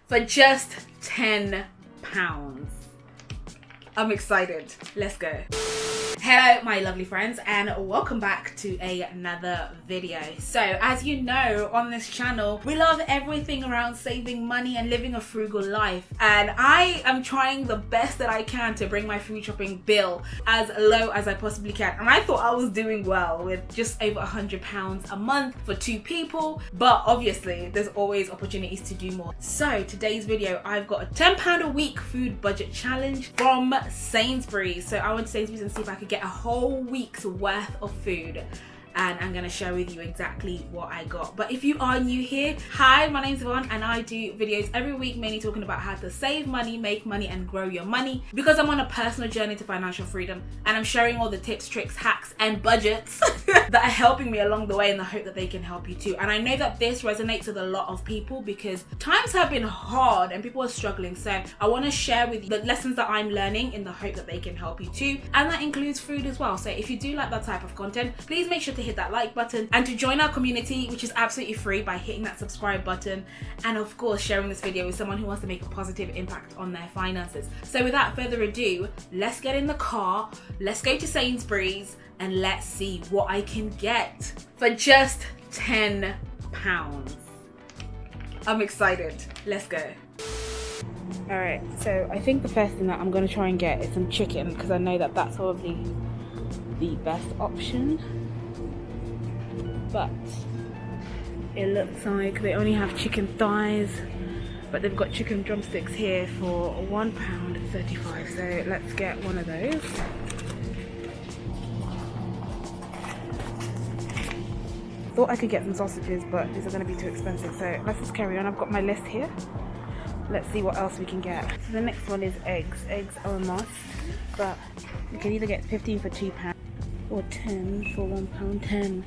for just £10. I'm excited. Let's go. Hello my lovely friends and welcome back to another video. So as you know, on this channel we love everything around saving money and living a frugal life, and I am trying the best that I can to bring my food shopping bill as low as I possibly can, and I thought I was doing well with just over £100 a month for 2 people, but obviously there's always opportunities to do more. So today's video, I've got a £10 a week food budget challenge from Sainsbury's. So I went to Sainsbury's and see if I could get a whole week's worth of food, and I'm gonna share with you exactly what I got. But if you are new here, hi, my name's Yvonne and I do videos every week mainly talking about how to save money, make money and grow your money, because I'm on a personal journey to financial freedom, and I'm sharing all the tips, tricks, hacks and budgets that are helping me along the way in the hope that they can help you too. And I know that this resonates with a lot of people because times have been hard and people are struggling, so I want to share with you the lessons that I'm learning in the hope that they can help you too, and that includes food as well. So if you do like that type of content, please make sure to hit that like button and to join our community, which is absolutely free, by hitting that subscribe button, and of course sharing this video with someone who wants to make a positive impact on their finances. So without further ado, let's get in the car, let's go to Sainsbury's and let's see what I can get for just £10. I'm excited. Let's go. Alright, so I think the first thing that I'm going to try and get is some chicken, because I know that that's probably the best option. But it looks like they only have chicken thighs, but they've got chicken drumsticks here for £1.35. So let's get one of those. Thought I could get some sausages, but these are going to be too expensive, so let's just carry on. I've got my list here. Let's see what else we can get. So the next one is eggs. Eggs are a must, but you can either get 15 for £2 or 10 for £1.10.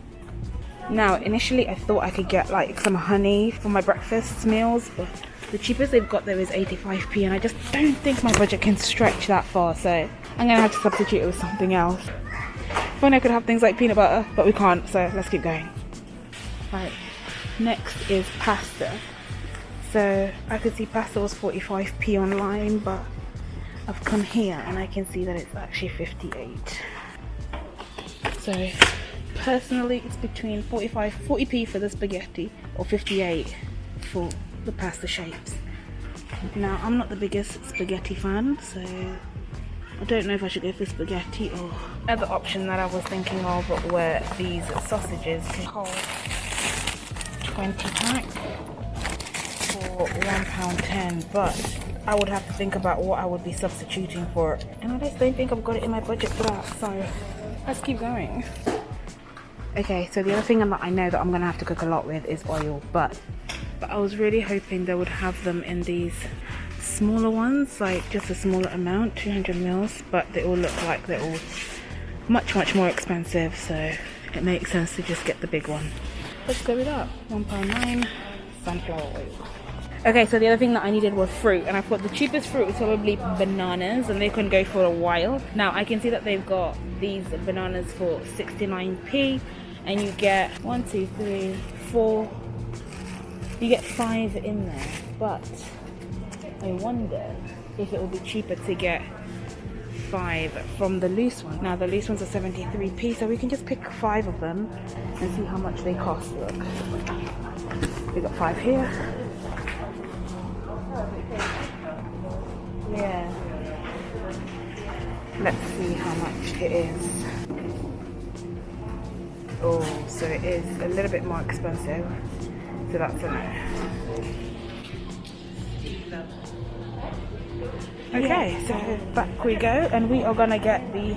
Now initially I thought I could get like some honey for my breakfast meals, but the cheapest they've got there is 85p, and I just don't think my budget can stretch that far, so I'm gonna have to substitute it with something else. If only I could have things like peanut butter, but we can't, so let's keep going. Right, next is pasta. So I could see pasta was 45p online, but I've come here and I can see that it's actually 58. So personally it's between 40p for the spaghetti or 58 for the pasta shapes. Now I'm not the biggest spaghetti fan, so I don't know if I should go for spaghetti or... Other option that I was thinking of were these sausages, whole 20 pack for £1.10, but I would have to think about what I would be substituting for it, and I just don't think I've got it in my budget for that, so let's keep going. Okay, so the other thing that I know that I'm gonna have to cook a lot with is oil, but I was really hoping they would have them in these smaller ones, like just a smaller amount, 200 mils, but they all look like they're all much more expensive, so it makes sense to just get the big one. Let's go with that. £1.09 sunflower oil. Okay, so the other thing that I needed was fruit, and I thought the cheapest fruit was probably bananas, and they can go for a while. Now I can see that they've got these bananas for 69p, and you get 1, 2, 3, 4. You get 5 in there, but I wonder if it will be cheaper to get 5 from the loose one. Now the loose ones are 73p, so we can just pick 5 of them and see how much they cost. Look, we got 5 here. Yeah. Let's see how much it is. Oh, so it is a little bit more expensive. So that's a no. Okay, so back we go, and we are gonna get the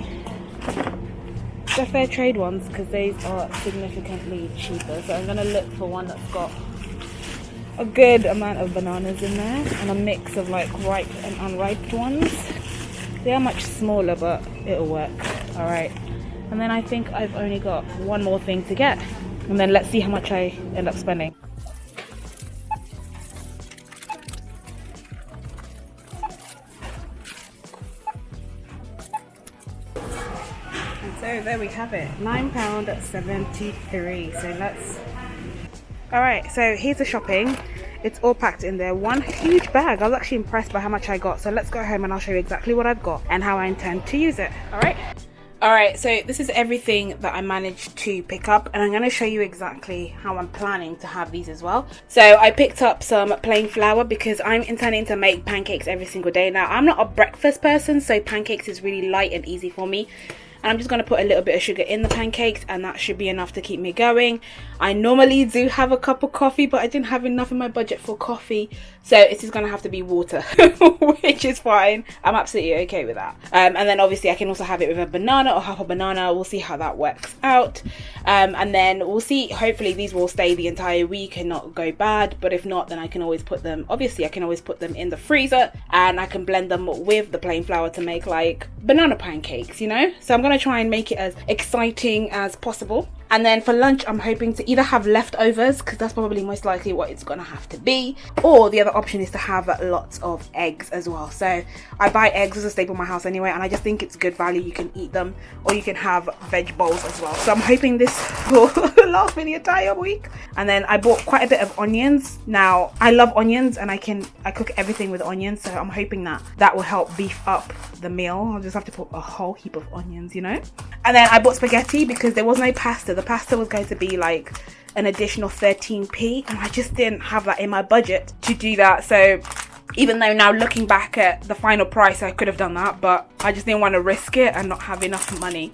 fair trade ones because these are significantly cheaper. So I'm gonna look for one that's got a good amount of bananas in there and a mix of like ripe and unripe ones. They are much smaller, but it'll work. All right, and then I think I've only got one more thing to get, and then let's see how much I end up spending. So there we have it, £9.73. So let's... Alright, so here's the shopping, It's all packed in there, one huge bag. I was actually impressed by how much I got. So let's go home and I'll show you exactly what I've got and how I intend to use it. All right, so this is everything that I managed to pick up, and I'm going to show you exactly how I'm planning to have these as well. So I picked up some plain flour because I'm intending to make pancakes every single day. Now, I'm not a breakfast person, so pancakes is really light and easy for me. And I'm just going to put a little bit of sugar in the pancakes, and that should be enough to keep me going. I normally do have a cup of coffee, but I didn't have enough in my budget for coffee, so it is going to have to be water, which is fine. I'm absolutely okay with that. And then obviously I can also have it with a banana or half a banana. We'll see how that works out. And then we'll see, hopefully these will stay the entire week and not go bad, but if not, then I can always put them, obviously I can always put them in the freezer, and I can blend them with the plain flour to make like banana pancakes, you know. So I'm going to try and make it as exciting as possible. And then for lunch, I'm hoping to either have leftovers, because that's probably most likely what it's going to have to be, or the other option is to have lots of eggs as well. So I buy eggs as a staple in my house anyway, and I just think it's good value. You can eat them, or you can have veg bowls as well. So I'm hoping this will last me the entire week. And then I bought quite a bit of onions. Now, I love onions, and I cook everything with onions, so I'm hoping that will help beef up the meal. I'll just have to put a whole heap of onions, you know. And then I bought spaghetti because there was no pasta. The pasta was going to be like an additional 13p, and I just didn't have that in my budget to do that. So even though now looking back at the final price, I could have done that, but I just didn't want to risk it and not have enough money.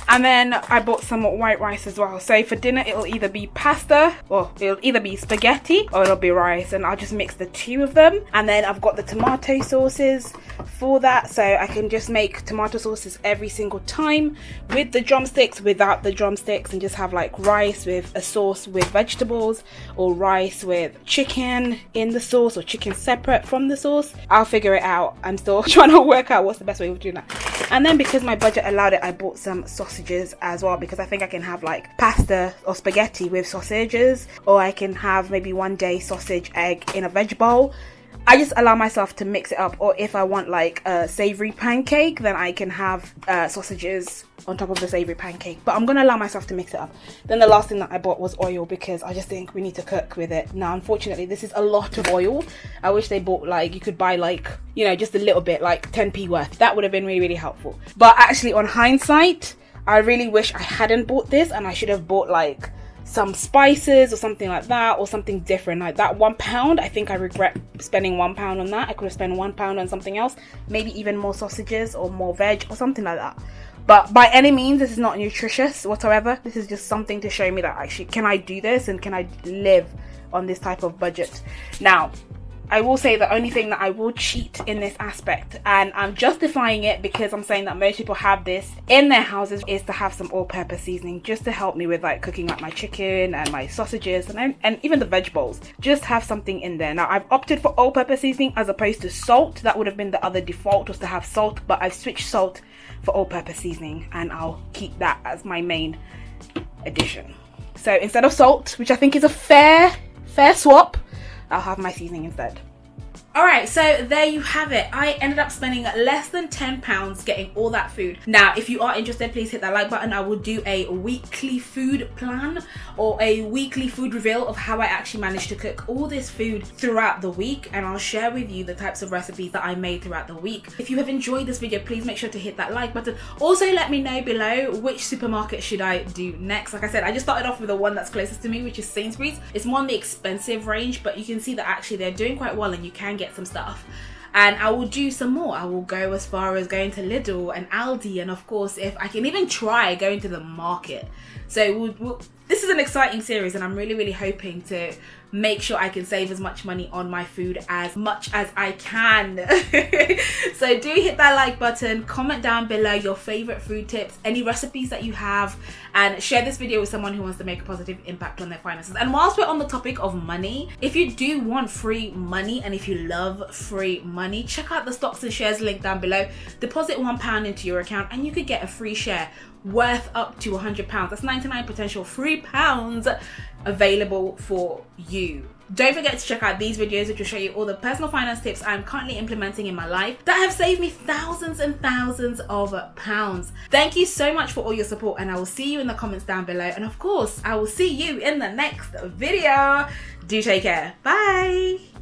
And then I bought some white rice as well. So for dinner, it'll either be pasta, or it'll either be spaghetti, or it'll be rice. And I'll just mix the two of them. And then I've got the tomato sauces for that. So I can just make tomato sauces every single time with the drumsticks, without the drumsticks, and just have like rice with a sauce with vegetables, or rice with chicken in the sauce, or chicken separate from the sauce. I'll figure it out. I'm still trying to work out what's the best way of doing that. And then because my budget allowed it, I bought some sausages as well, because I think I can have like pasta or spaghetti with sausages, or I can have maybe one day sausage egg in a veg bowl. I just allow myself to mix it up, or if I want like a savory pancake, then I can have sausages on top of the savory pancake, but I'm gonna allow myself to mix it up. Then the last thing that I bought was oil, because I just think we need to cook with it. Now unfortunately this is a lot of oil. I wish they bought like, you could buy like, you know, just a little bit, like 10p worth. That would have been really, really helpful. But actually on hindsight, I really wish I hadn't bought this, and I should have bought like some spices or something like that, or something different like that. £1, I think I regret spending £1 on that. I could have spent £1 on something else, maybe even more sausages or more veg or something like that. But by any means, this is not nutritious whatsoever. This is just something to show me that actually, can I do this, and can I live on this type of budget? Now, I will say the only thing that I will cheat in this aspect, and I'm justifying it because I'm saying that most people have this in their houses, is to have some all-purpose seasoning, just to help me with like cooking like my chicken and my sausages, and even the veg bowls. Just have something in there. Now I've opted for all-purpose seasoning as opposed to salt. That would have been the other default, was to have salt, but I've switched salt for all-purpose seasoning, and I'll keep that as my main addition. So instead of salt, which I think is a fair swap, I'll have my seasoning instead. Alright, so there you have it. I ended up spending less than £10 getting all that food. Now, if you are interested, please hit that like button. I will do a weekly food plan, or a weekly food reveal of how I actually managed to cook all this food throughout the week, and I'll share with you the types of recipes that I made throughout the week. If you have enjoyed this video, please make sure to hit that like button. Also, let me know below which supermarket should I do next. Like I said, I just started off with the one that's closest to me, which is Sainsbury's. It's more on the expensive range, but you can see that actually they're doing quite well, and you can get some stuff. And I will do some more. I will go as far as going to Lidl and Aldi, and of course, if I can even try going to the market. So this is an exciting series, and I'm really, really hoping to make sure I can save as much money on my food as much as I can. So do hit that like button, comment down below your favorite food tips, any recipes that you have, and share this video with someone who wants to make a positive impact on their finances. And whilst we're on the topic of money, if you do want free money, and if you love free money, check out the stocks and shares link down below. Deposit £1 into your account, and you could get a free share worth up to £100. That's 99 potential free pounds available for you. Don't forget to check out these videos, which will show you all the personal finance tips I'm currently implementing in my life that have saved me thousands and thousands of pounds. Thank you so much for all your support, and I will see you in the comments down below. And of course, I will see you in the next video. Do take care. Bye.